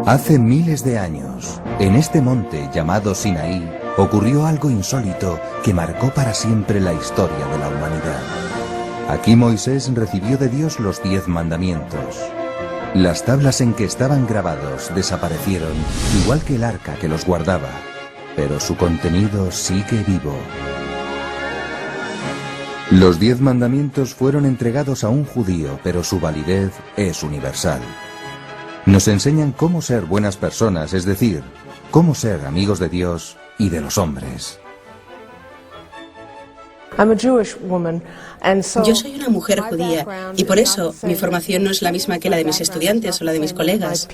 Hace miles de años, en este monte llamado Sinaí, ocurrió algo insólito que marcó para siempre la historia de la humanidad. Aquí Moisés recibió de Dios los 10 mandamientos. Las tablas en que estaban grabados desaparecieron, igual que el arca que los guardaba, pero su contenido sigue vivo. Los 10 mandamientos fueron entregados a un judío, pero su validez es universal. Nos enseñan cómo ser buenas personas, es decir, cómo ser amigos de Dios y de los hombres. Yo soy una mujer judía y por eso mi formación no es la misma que la de mis estudiantes o la de mis colegas.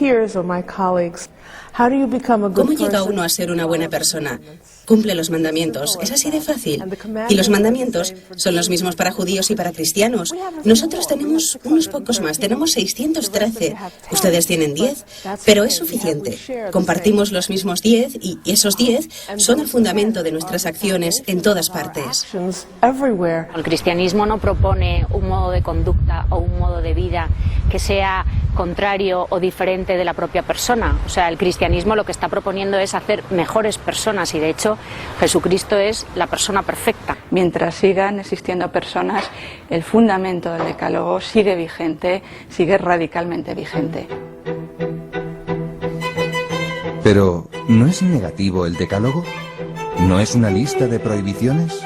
¿Cómo llega uno a ser una buena persona? Cumple los mandamientos. Es así de fácil. Y los mandamientos son los mismos para judíos y para cristianos. Nosotros tenemos unos pocos más. Tenemos 613. Ustedes tienen 10. Pero es suficiente. Compartimos los mismos 10 y esos 10 son el fundamento de nuestras acciones en todas partes. El cristianismo no propone un modo de conducta o un modo de vida que sea contrario o diferente de la propia persona. O sea, el cristianismo lo que está proponiendo es hacer mejores personas y de hecho Jesucristo es la persona perfecta. Mientras sigan existiendo personas, el fundamento del decálogo sigue vigente, sigue radicalmente vigente. Pero, ¿no es negativo el decálogo? ¿No es una lista de prohibiciones?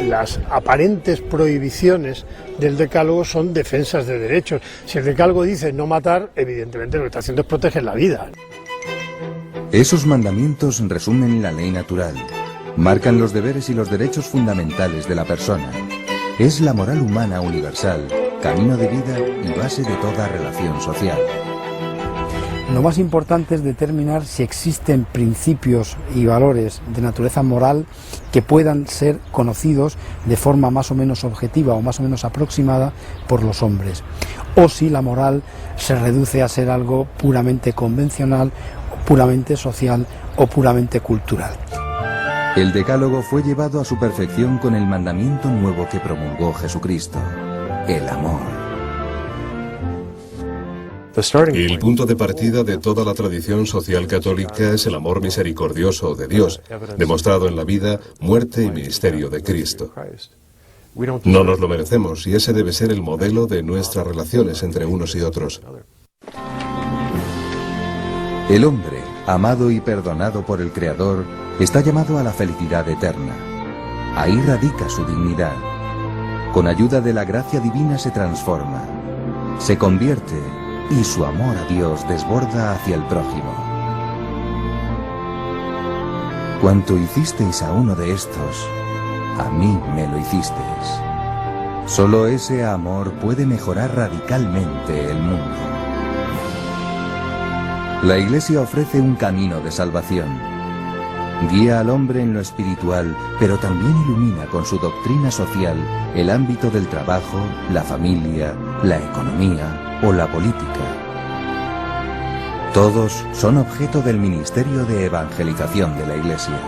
Las aparentes prohibiciones del decálogo son defensas de derechos. Si el decálogo dice no matar, evidentemente lo que está haciendo es proteger la vida. Esos mandamientos resumen la ley natural, marcan los deberes y los derechos fundamentales de la persona. Es la moral humana universal, camino de vida y base de toda relación social. Lo más importante es determinar si existen principios y valores de naturaleza moral que puedan ser conocidos de forma más o menos objetiva o más o menos aproximada por los hombres, o si la moral se reduce a ser algo puramente convencional, puramente social o puramente cultural. El decálogo fue llevado a su perfección con el mandamiento nuevo que promulgó Jesucristo, el amor. El punto de partida de toda la tradición social católica es el amor misericordioso de Dios, demostrado en la vida, muerte y ministerio de Cristo. No nos lo merecemos y ese debe ser el modelo de nuestras relaciones entre unos y otros. El hombre, amado y perdonado por el Creador, está llamado a la felicidad eterna. Ahí radica su dignidad. Con ayuda de la gracia divina se transforma, se convierte y su amor a Dios desborda hacia el prójimo. Cuanto hicisteis a uno de estos, a mí me lo hicisteis. Solo ese amor puede mejorar radicalmente el mundo. La Iglesia ofrece un camino de salvación. Guía al hombre en lo espiritual, pero también ilumina con su doctrina social el ámbito del trabajo, la familia, la economía o la política. Todos son objeto del ministerio de evangelización de la Iglesia.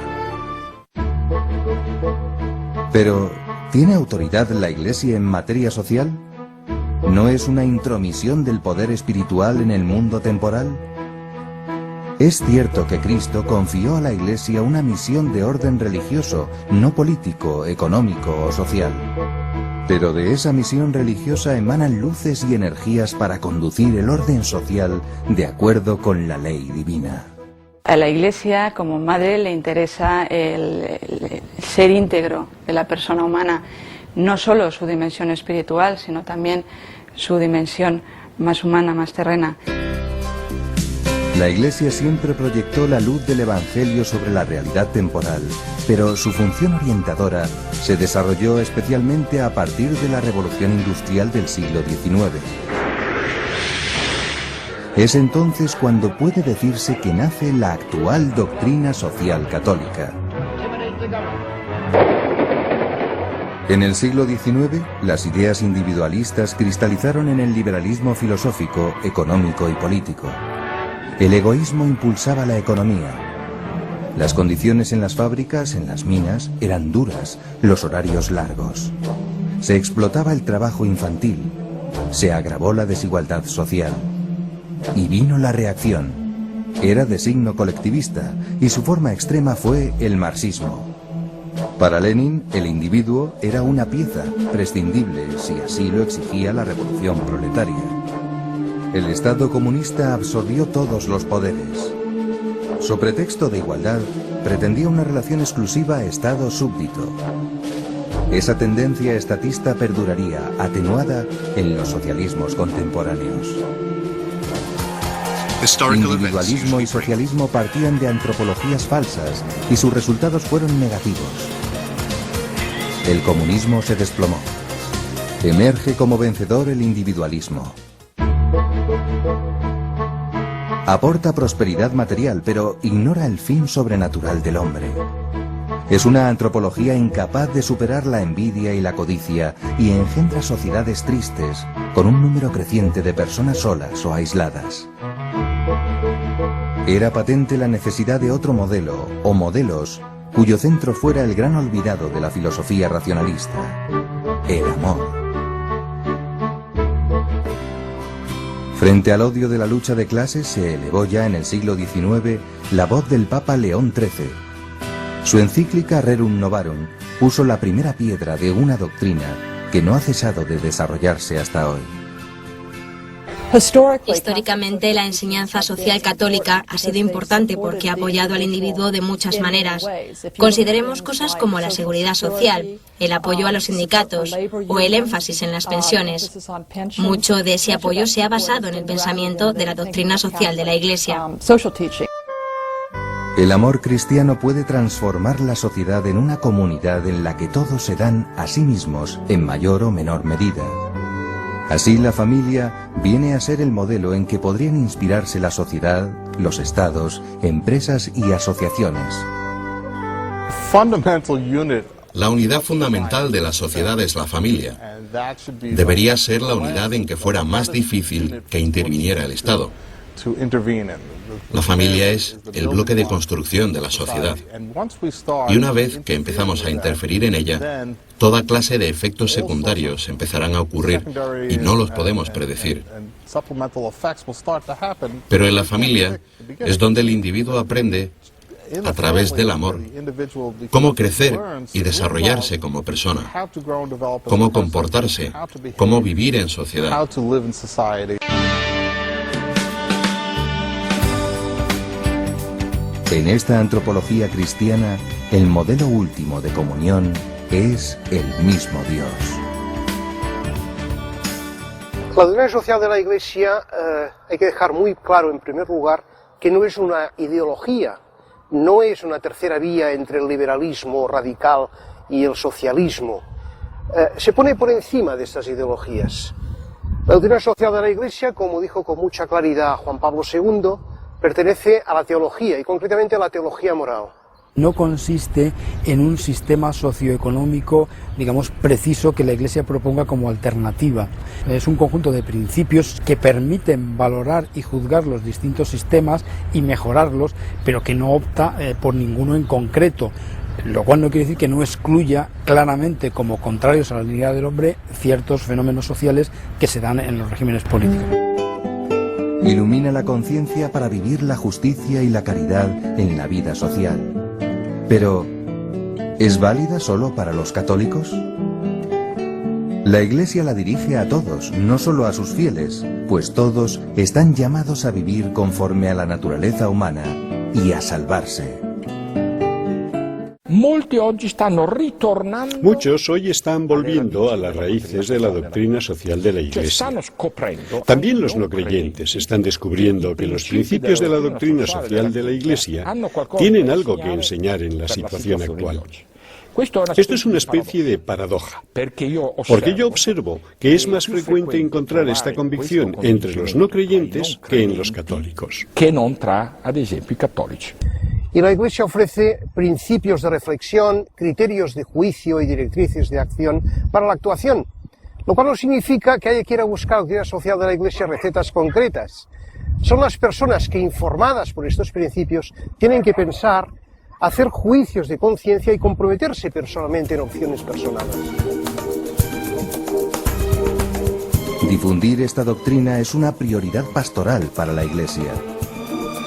Pero, ¿tiene autoridad la Iglesia en materia social? ¿No es una intromisión del poder espiritual en el mundo temporal? Es cierto que Cristo confió a la Iglesia una misión de orden religioso, no político, económico o social. Pero de esa misión religiosa emanan luces y energías para conducir el orden social de acuerdo con la ley divina. A la Iglesia, como madre, le interesa el ser íntegro de la persona humana, no solo su dimensión espiritual, sino también su dimensión más humana, más terrena. La Iglesia siempre proyectó la luz del Evangelio sobre la realidad temporal, pero su función orientadora se desarrolló especialmente a partir de la Revolución Industrial del siglo XIX. Es entonces cuando puede decirse que nace la actual doctrina social católica. En el siglo XIX, las ideas individualistas cristalizaron en el liberalismo filosófico, económico y político. El egoísmo impulsaba la economía. Las condiciones en las fábricas, en las minas, eran duras, los horarios largos. Se explotaba el trabajo infantil. Se agravó la desigualdad social. y vino la reacción. Era de signo colectivista y su forma extrema fue el marxismo. Para Lenin, el individuo era una pieza prescindible si así lo exigía la revolución proletaria. El Estado comunista absorbió todos los poderes. So pretexto de igualdad, pretendía una relación exclusiva Estado-súbdito. Esa tendencia estatista perduraría, atenuada, en los socialismos contemporáneos. Individualismo y socialismo partían de antropologías falsas y sus resultados fueron negativos. El comunismo se desplomó. Emerge como vencedor el individualismo. Aporta prosperidad material, pero ignora el fin sobrenatural del hombre. Es una antropología incapaz de superar la envidia y la codicia y engendra sociedades tristes, con un número creciente de personas solas o aisladas. Era patente la necesidad de otro modelo, o modelos, cuyo centro fuera el gran olvidado de la filosofía racionalista, el amor. Frente al odio de la lucha de clases se elevó ya en el siglo XIX la voz del Papa León XIII. Su encíclica Rerum Novarum puso la primera piedra de una doctrina que no ha cesado de desarrollarse hasta hoy. Históricamente, la enseñanza social católica ha sido importante porque ha apoyado al individuo de muchas maneras. Consideremos cosas como la seguridad social, el apoyo a los sindicatos o el énfasis en las pensiones. Mucho de ese apoyo se ha basado en el pensamiento de la doctrina social de la Iglesia. El amor cristiano puede transformar la sociedad en una comunidad en la que todos se dan a sí mismos en mayor o menor medida. Así la familia viene a ser el modelo en que podrían inspirarse la sociedad, los estados, empresas y asociaciones. La unidad fundamental de la sociedad es la familia. Debería ser la unidad en que fuera más difícil que interviniera el Estado. La familia es el bloque de construcción de la sociedad. Y una vez que empezamos a interferir en ella, toda clase de efectos secundarios empezarán a ocurrir y no los podemos predecir. Pero en la familia es donde el individuo aprende, a través del amor, cómo crecer y desarrollarse como persona, cómo comportarse, cómo vivir en sociedad. En esta antropología cristiana, el modelo último de comunión es el mismo Dios. La doctrina social de la Iglesia hay que dejar muy claro, en primer lugar, que no es una ideología, no es una tercera vía entre el liberalismo radical y el socialismo. Se pone por encima de estas ideologías. La doctrina social de la Iglesia, como dijo con mucha claridad Juan Pablo II, pertenece a la teología y concretamente a la teología moral. No consiste en un sistema socioeconómico, digamos, preciso que la Iglesia proponga como alternativa. Es un conjunto de principios que permiten valorar y juzgar los distintos sistemas y mejorarlos, pero que no opta por ninguno en concreto, lo cual no quiere decir que no excluya claramente como contrarios a la dignidad del hombre ciertos fenómenos sociales que se dan en los regímenes políticos. Ilumina la conciencia para vivir la justicia y la caridad en la vida social. Pero, ¿es válida solo para los católicos? La Iglesia la dirige a todos, no solo a sus fieles, pues todos están llamados a vivir conforme a la naturaleza humana y a salvarse. Muchos hoy están volviendo a las raíces de la doctrina social de la Iglesia. También los no creyentes están descubriendo que los principios de la doctrina social de la Iglesia tienen algo que enseñar en la situación actual. Esto es una especie de paradoja, porque yo observo que es más frecuente encontrar esta convicción entre los no creyentes que en los católicos. Y la Iglesia ofrece principios de reflexión, criterios de juicio y directrices de acción para la actuación, lo cual no significa que haya que ir a buscar la doctrina social de la Iglesia recetas concretas. Son las personas que, informadas por estos principios, tienen que pensar, hacer juicios de conciencia y comprometerse personalmente en opciones personales. Difundir esta doctrina es una prioridad pastoral para la Iglesia.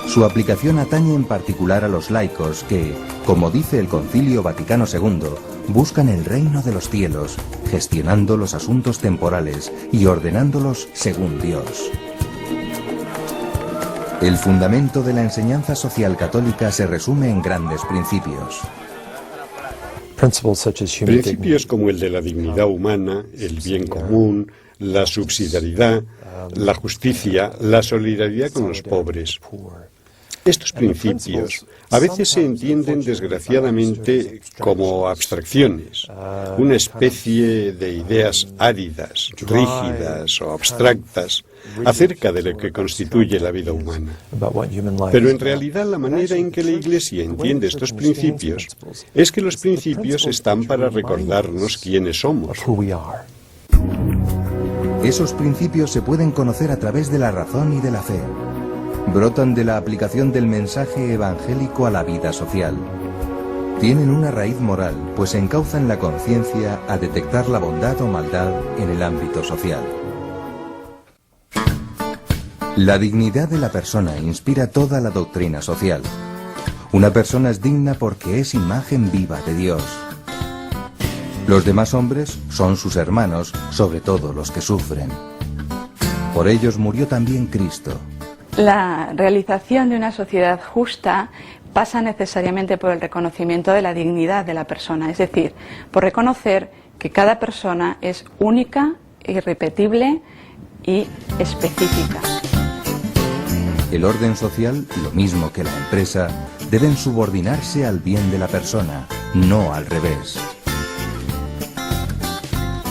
Su aplicación atañe en particular a los laicos que, como dice el Concilio Vaticano II, buscan el reino de los cielos, gestionando los asuntos temporales y ordenándolos según Dios. El fundamento de la enseñanza social católica se resume en grandes principios. Principios como el de la dignidad humana, el bien común, la subsidiariedad, la justicia, la solidaridad con los pobres. Estos principios a veces se entienden desgraciadamente como abstracciones, una especie de ideas áridas, rígidas o abstractas acerca de lo que constituye la vida humana. Pero en realidad la manera en que la Iglesia entiende estos principios es que los principios están para recordarnos quiénes somos. Esos principios se pueden conocer a través de la razón y de la fe. Brotan de la aplicación del mensaje evangélico a la vida social. Tienen una raíz moral, pues encauzan la conciencia a detectar la bondad o maldad en el ámbito social. La dignidad de la persona inspira toda la doctrina social. Una persona es digna porque es imagen viva de Dios. Los demás hombres son sus hermanos, sobre todo los que sufren. Por ellos murió también Cristo. La realización de una sociedad justa pasa necesariamente por el reconocimiento de la dignidad de la persona, es decir, por reconocer que cada persona es única, irrepetible y específica. El orden social, lo mismo que la empresa, deben subordinarse al bien de la persona, no al revés.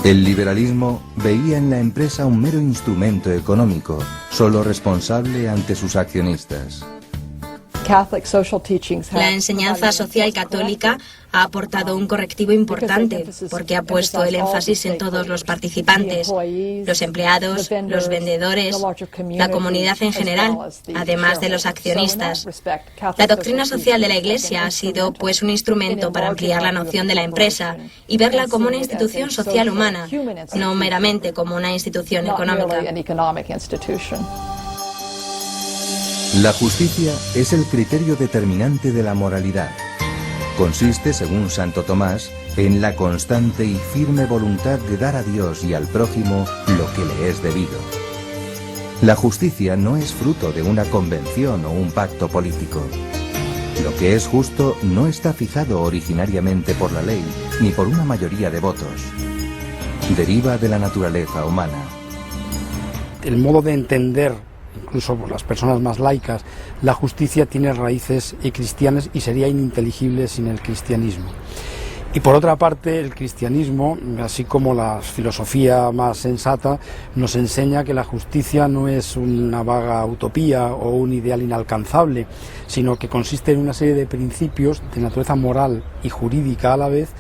El liberalismo veía en la empresa un mero instrumento económico, solo responsable ante sus accionistas. La enseñanza social católica ha aportado un correctivo importante porque ha puesto el énfasis en todos los participantes, los empleados, los vendedores, la comunidad en general, además de los accionistas. La doctrina social de la Iglesia ha sido, pues, un instrumento para ampliar la noción de la empresa y verla como una institución social humana, no meramente como una institución económica. La justicia es el criterio determinante de la moralidad. Consiste, según Santo Tomás, en la constante y firme voluntad de dar a Dios y al prójimo lo que le es debido. La justicia no es fruto de una convención o un pacto político. Lo que es justo no está fijado originariamente por la ley ni por una mayoría de votos. Deriva de la naturaleza humana. El modo de entender, incluso por las personas más laicas, la justicia tiene raíces cristianas y sería ininteligible sin el cristianismo. Y por otra parte, el cristianismo, así como la filosofía más sensata, nos enseña que la justicia no es una vaga utopía o un ideal inalcanzable, sino que consiste en una serie de principios de naturaleza moral y jurídica a la vez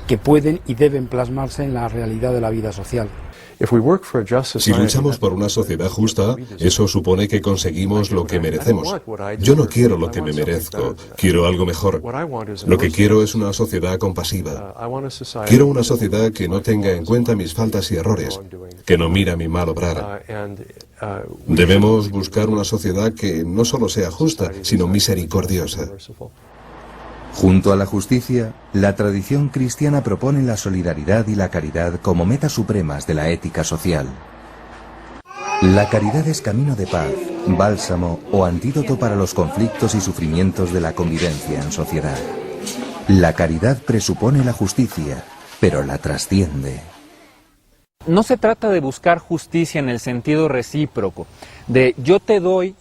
que pueden y deben plasmarse en la realidad de la vida social. Si luchamos por una sociedad justa, eso supone que conseguimos lo que merecemos. Yo no quiero lo que me merezco, quiero algo mejor. Lo que quiero es una sociedad compasiva. Quiero una sociedad que no tenga en cuenta mis faltas y errores, que no mira mi mal obrar. Debemos buscar una sociedad que no solo sea justa, sino misericordiosa. Junto a la justicia, la tradición cristiana propone la solidaridad y la caridad como metas supremas de la ética social. La caridad es camino de paz, bálsamo o antídoto para los conflictos y sufrimientos de la convivencia en sociedad. La caridad presupone la justicia, pero la trasciende. No se trata de buscar justicia en el sentido recíproco, de yo te doy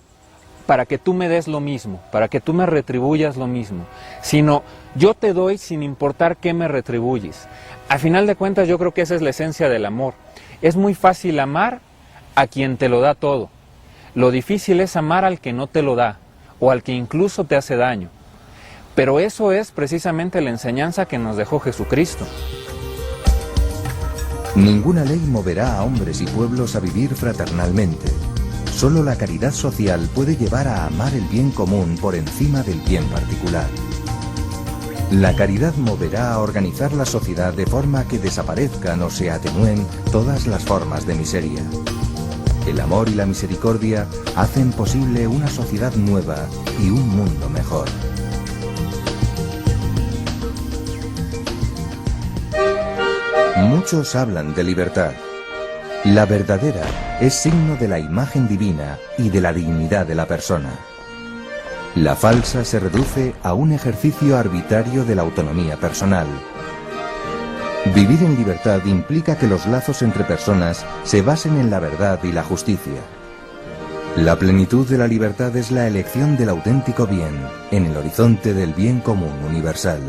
para que tú me des lo mismo, para que tú me retribuyas lo mismo, sino yo te doy sin importar qué me retribuyes. A final de cuentas yo creo que esa es la esencia del amor. Es muy fácil amar a quien te lo da todo. Lo difícil es amar al que no te lo da, o al que incluso te hace daño. Pero eso es precisamente la enseñanza que nos dejó Jesucristo. Ninguna ley moverá a hombres y pueblos a vivir fraternalmente. Solo la caridad social puede llevar a amar el bien común por encima del bien particular. La caridad moverá a organizar la sociedad de forma que desaparezcan o se atenúen todas las formas de miseria. El amor y la misericordia hacen posible una sociedad nueva y un mundo mejor. Muchos hablan de libertad. La verdadera es signo de la imagen divina y de la dignidad de la persona. La falsa se reduce a un ejercicio arbitrario de la autonomía personal. Vivir en libertad implica que los lazos entre personas se basen en la verdad y la justicia. La plenitud de la libertad es la elección del auténtico bien, en el horizonte del bien común universal.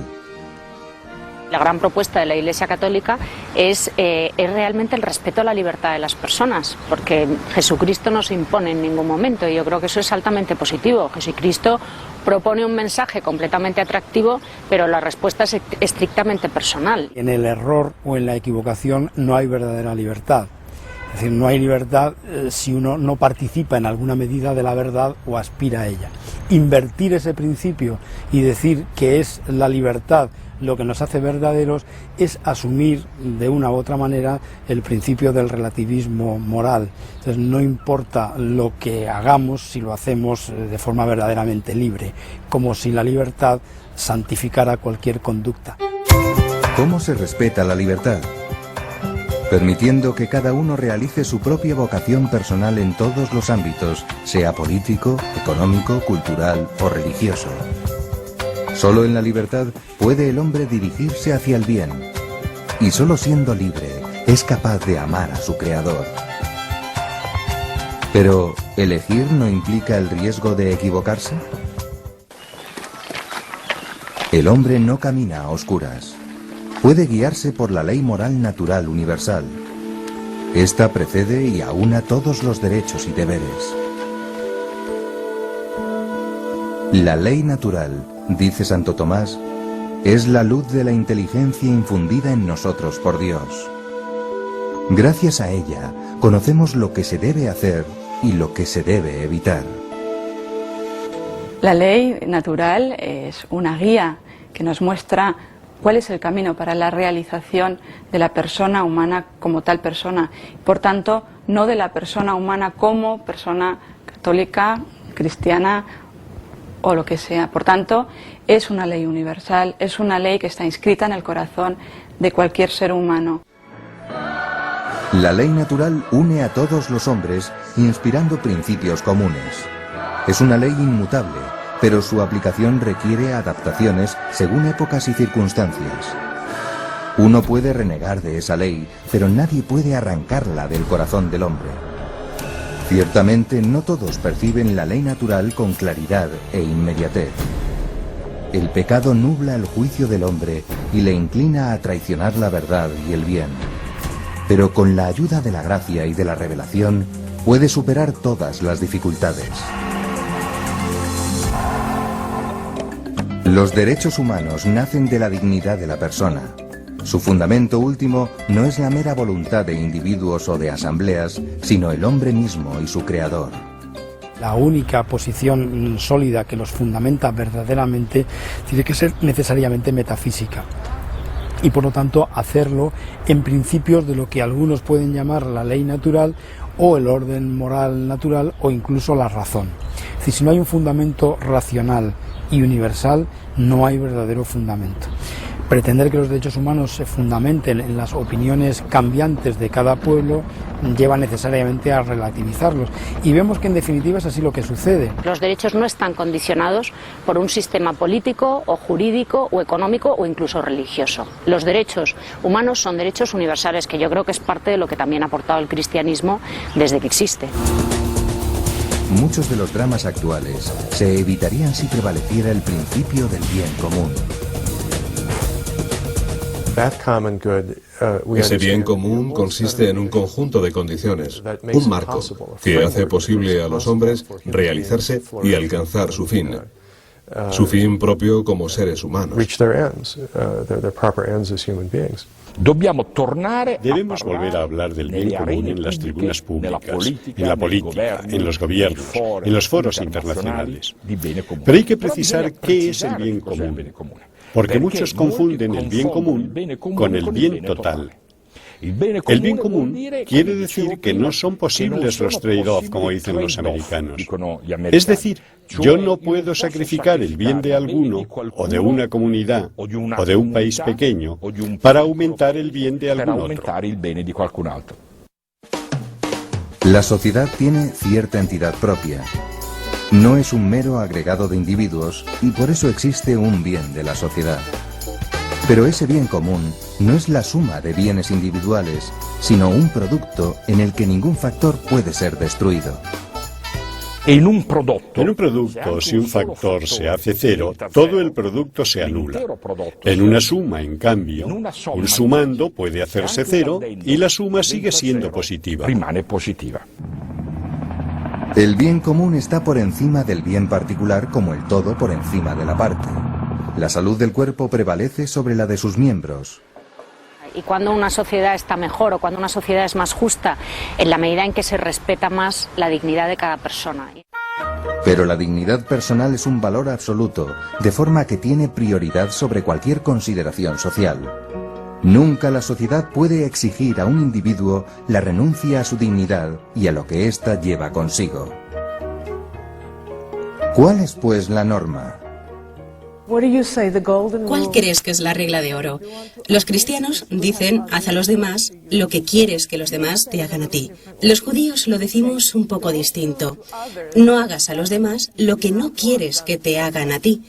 La gran propuesta de la Iglesia Católica es realmente el respeto a la libertad de las personas, porque Jesucristo no se impone en ningún momento y yo creo que eso es altamente positivo. Jesucristo propone un mensaje completamente atractivo, pero la respuesta es estrictamente personal. En el error o en la equivocación no hay verdadera libertad. Es decir, no hay libertad si uno no participa en alguna medida de la verdad o aspira a ella. Invertir ese principio y decir que es la libertad lo que nos hace verdaderos es asumir de una u otra manera el principio del relativismo moral. Entonces no importa lo que hagamos si lo hacemos de forma verdaderamente libre, como si la libertad santificara cualquier conducta. ¿Cómo se respeta la libertad? Permitiendo que cada uno realice su propia vocación personal en todos los ámbitos, sea político, económico, cultural o religioso. Solo en la libertad puede el hombre dirigirse hacia el bien, y solo siendo libre es capaz de amar a su creador. Pero, ¿elegir no implica el riesgo de equivocarse? El hombre no camina a oscuras. Puede guiarse por la ley moral natural universal. Esta precede y aúna todos los derechos y deberes. La ley natural, dice Santo Tomás, es la luz de la inteligencia infundida en nosotros por Dios. Gracias a ella, conocemos lo que se debe hacer y lo que se debe evitar. La ley natural es una guía que nos muestra cuál es el camino para la realización de la persona humana como tal persona. Por tanto, no de la persona humana como persona católica, cristiana o lo que sea. Por tanto, es una ley universal, es una ley que está inscrita en el corazón de cualquier ser humano. La ley natural une a todos los hombres, inspirando principios comunes. Es una ley inmutable, pero su aplicación requiere adaptaciones según épocas y circunstancias. Uno puede renegar de esa ley, pero nadie puede arrancarla del corazón del hombre. Ciertamente no todos perciben la ley natural con claridad e inmediatez. El pecado nubla el juicio del hombre y le inclina a traicionar la verdad y el bien. Pero con la ayuda de la gracia y de la revelación, puede superar todas las dificultades. Los derechos humanos nacen de la dignidad de la persona. Su fundamento último no es la mera voluntad de individuos o de asambleas, sino el hombre mismo y su creador. La única posición sólida que los fundamenta verdaderamente tiene que ser necesariamente metafísica. Y por lo tanto hacerlo en principios de lo que algunos pueden llamar la ley natural o el orden moral natural o incluso la razón. Es decir, si no hay un fundamento racional y universal, no hay verdadero fundamento. Pretender que los derechos humanos se fundamenten en las opiniones cambiantes de cada pueblo lleva necesariamente a relativizarlos. Y vemos que en definitiva es así lo que sucede. Los derechos no están condicionados por un sistema político o jurídico o económico o incluso religioso. Los derechos humanos son derechos universales, que yo creo que es parte de lo que también ha aportado el cristianismo desde que existe. Muchos de los dramas actuales se evitarían si prevaleciera el principio del bien común. Ese bien común consiste en un conjunto de condiciones, un marco, que hace posible a los hombres realizarse y alcanzar su fin propio como seres humanos. Debemos volver a hablar del bien común en las tribunas públicas, en la política, en los gobiernos, en los foros internacionales. Pero hay que precisar qué es el bien común. porque muchos confunden el bien común con el bien total. El bien común quiere decir que no son posibles los trade-off, como dicen los americanos. Es decir, yo no puedo sacrificar el bien de alguno, o de una comunidad, o de un país pequeño, para aumentar el bien de algún otro. La sociedad tiene cierta entidad propia. No es un mero agregado de individuos y por eso existe un bien de la sociedad. Pero ese bien común no es la suma de bienes individuales, sino un producto en el que ningún factor puede ser destruido. En un producto, si un factor se hace cero, todo el producto se anula. En una suma, en cambio, un sumando puede hacerse cero y la suma sigue siendo positiva. El bien común está por encima del bien particular como el todo por encima de la parte. La salud del cuerpo prevalece sobre la de sus miembros. Y cuando una sociedad está mejor o cuando una sociedad es más justa, en la medida en que se respeta más la dignidad de cada persona. Pero la dignidad personal es un valor absoluto, de forma que tiene prioridad sobre cualquier consideración social. Nunca la sociedad puede exigir a un individuo la renuncia a su dignidad y a lo que ésta lleva consigo. ¿Cuál es, pues, la norma? ¿Cuál crees que es la regla de oro? Los cristianos dicen, haz a los demás lo que quieres que los demás te hagan a ti. Los judíos lo decimos un poco distinto. No hagas a los demás lo que no quieres que te hagan a ti.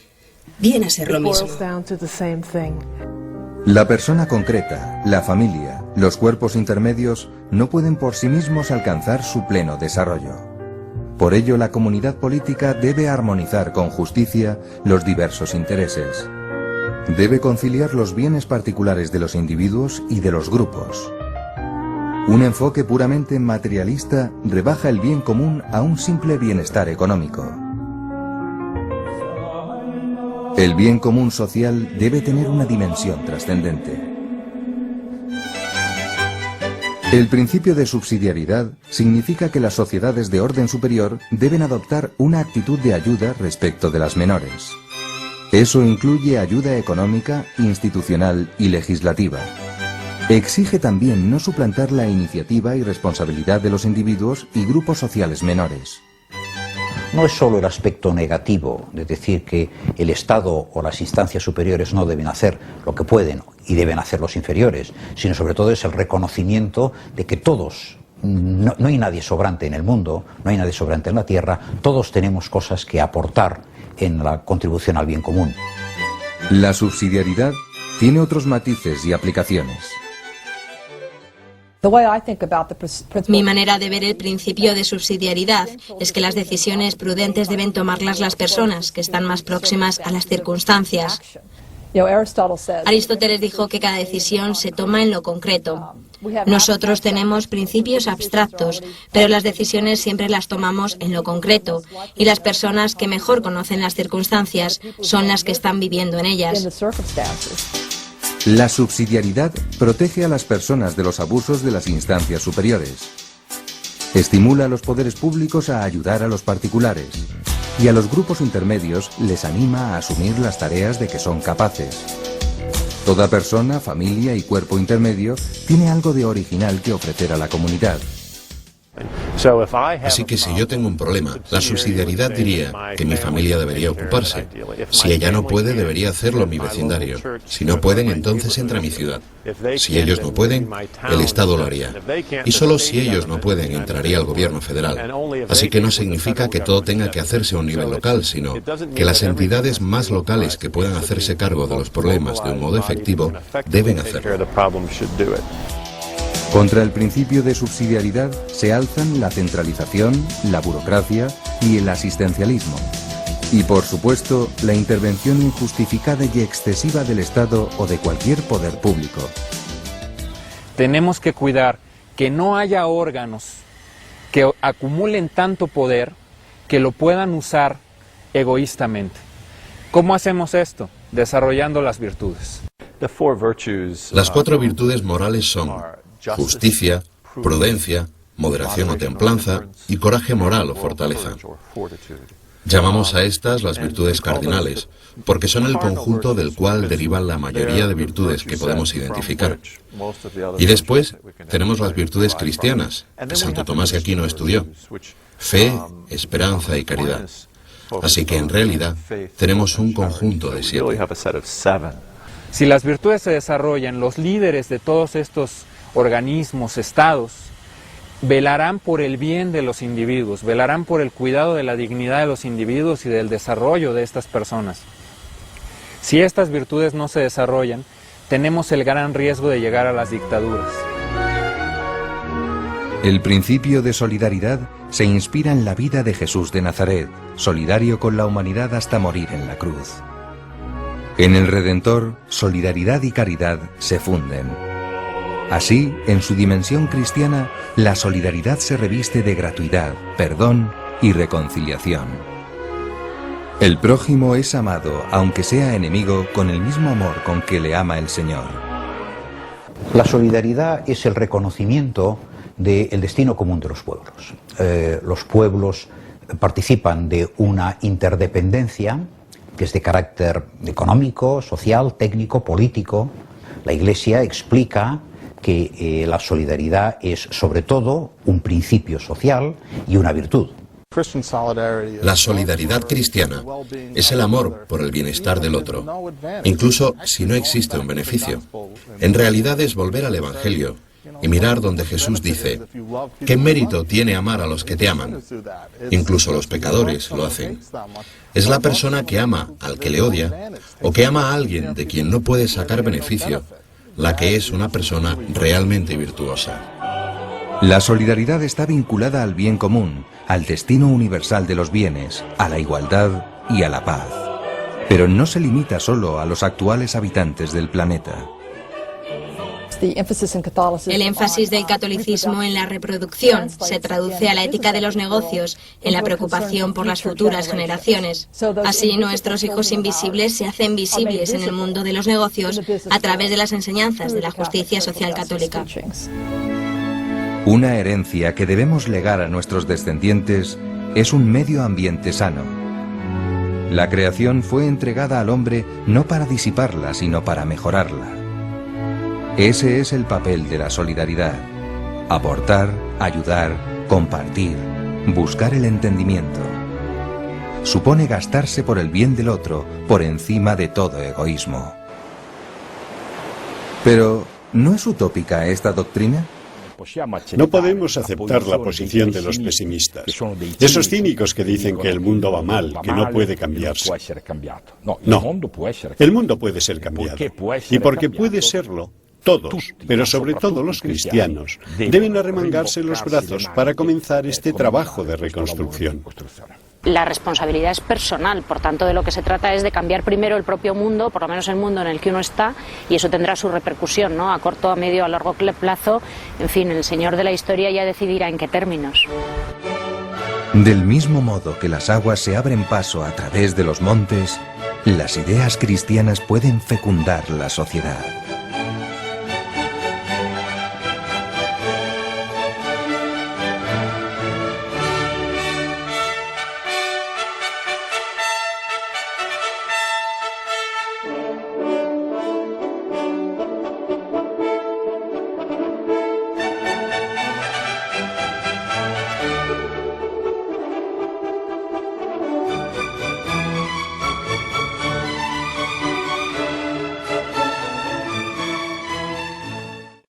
Viene a ser lo mismo. La persona concreta, la familia, los cuerpos intermedios no pueden por sí mismos alcanzar su pleno desarrollo. Por ello, la comunidad política debe armonizar con justicia los diversos intereses. Debe conciliar los bienes particulares de los individuos y de los grupos. Un enfoque puramente materialista rebaja el bien común a un simple bienestar económico. El bien común social debe tener una dimensión trascendente. El principio de subsidiariedad significa que las sociedades de orden superior deben adoptar una actitud de ayuda respecto de las menores. Eso incluye ayuda económica, institucional y legislativa. Exige también no suplantar la iniciativa y responsabilidad de los individuos y grupos sociales menores. No es solo el aspecto negativo de decir que el Estado o las instancias superiores no deben hacer lo que pueden y deben hacer los inferiores, sino sobre todo es el reconocimiento de que todos, no hay nadie sobrante en el mundo, no hay nadie sobrante en la tierra, todos tenemos cosas que aportar en la contribución al bien común. La subsidiariedad tiene otros matices y aplicaciones. Mi manera de ver el principio de subsidiariedad es que las decisiones prudentes deben tomarlas las personas que están más próximas a las circunstancias. Aristóteles dijo que cada decisión se toma en lo concreto. Nosotros tenemos principios abstractos, pero las decisiones siempre las tomamos en lo concreto, y las personas que mejor conocen las circunstancias son las que están viviendo en ellas. La subsidiariedad protege a las personas de los abusos de las instancias superiores. Estimula a los poderes públicos a ayudar a los particulares y a los grupos intermedios les anima a asumir las tareas de que son capaces. Toda persona, familia y cuerpo intermedio tiene algo de original que ofrecer a la comunidad. Así que si yo tengo un problema, la subsidiariedad diría que mi familia debería ocuparse. Si ella no puede, debería hacerlo mi vecindario. Si no pueden, entonces entra mi ciudad. Si ellos no pueden, el Estado lo haría. Y solo si ellos no pueden, entraría el gobierno federal. Así que no significa que todo tenga que hacerse a un nivel local, sino que las entidades más locales que puedan hacerse cargo de los problemas de un modo efectivo, deben hacerlo. Contra el principio de subsidiariedad se alzan la centralización, la burocracia y el asistencialismo. Y por supuesto, la intervención injustificada y excesiva del Estado o de cualquier poder público. Tenemos que cuidar que no haya órganos que acumulen tanto poder que lo puedan usar egoístamente. ¿Cómo hacemos esto? Desarrollando las virtudes. Las 4 virtudes morales son justicia, prudencia, moderación o templanza y coraje moral o fortaleza. Llamamos a estas las virtudes cardinales, porque son el conjunto del cual derivan la mayoría de virtudes que podemos identificar. Y después tenemos las virtudes cristianas, que Santo Tomás de Aquino estudió: fe, esperanza y caridad. Así que en realidad tenemos un conjunto de 7. Si las virtudes se desarrollan, los líderes de todos estos organismos, estados, velarán por el bien de los individuos, velarán por el cuidado de la dignidad de los individuos y del desarrollo de estas personas. Si estas virtudes no se desarrollan, tenemos el gran riesgo de llegar a las dictaduras. El principio de solidaridad se inspira en la vida de Jesús de Nazaret, solidario con la humanidad hasta morir en la cruz. En el Redentor, solidaridad y caridad se funden. Así, en su dimensión cristiana, la solidaridad se reviste de gratuidad, perdón y reconciliación. El prójimo es amado, aunque sea enemigo, con el mismo amor con que le ama el Señor. La solidaridad es el reconocimiento del destino común de los pueblos. Los pueblos participan de una interdependencia que es de carácter económico, social, técnico, político. La Iglesia explica que la solidaridad es sobre todo un principio social y una virtud. La solidaridad cristiana es el amor por el bienestar del otro, incluso si no existe un beneficio. En realidad es volver al Evangelio y mirar donde Jesús dice: ¿qué mérito tiene amar a los que te aman? Incluso los pecadores lo hacen. Es la persona que ama al que le odia o que ama a alguien de quien no puede sacar beneficio la que es una persona realmente virtuosa. La solidaridad está vinculada al bien común, al destino universal de los bienes, a la igualdad y a la paz. Pero no se limita solo a los actuales habitantes del planeta. El énfasis del catolicismo en la reproducción se traduce a la ética de los negocios, en la preocupación por las futuras generaciones. Así, nuestros hijos invisibles se hacen visibles en el mundo de los negocios a través de las enseñanzas de la justicia social católica. Una herencia que debemos legar a nuestros descendientes es un medio ambiente sano. La creación fue entregada al hombre no para disiparla, sino para mejorarla. Ese es el papel de la solidaridad: aportar, ayudar, compartir, buscar el entendimiento. Supone gastarse por el bien del otro, por encima de todo egoísmo. Pero, ¿no es utópica esta doctrina? No podemos aceptar la posición de los pesimistas, esos cínicos que dicen que el mundo va mal, que no puede cambiarse. No, el mundo puede ser cambiado. Y porque puede serlo, todos, pero sobre todo los cristianos, deben arremangarse los brazos para comenzar este trabajo de reconstrucción. La responsabilidad es personal, por tanto de lo que se trata es de cambiar primero el propio mundo, por lo menos el mundo en el que uno está, y eso tendrá su repercusión, ¿no? A corto, a medio, a largo plazo. En fin, el Señor de la historia ya decidirá en qué términos. Del mismo modo que las aguas se abren paso a través de los montes, las ideas cristianas pueden fecundar la sociedad.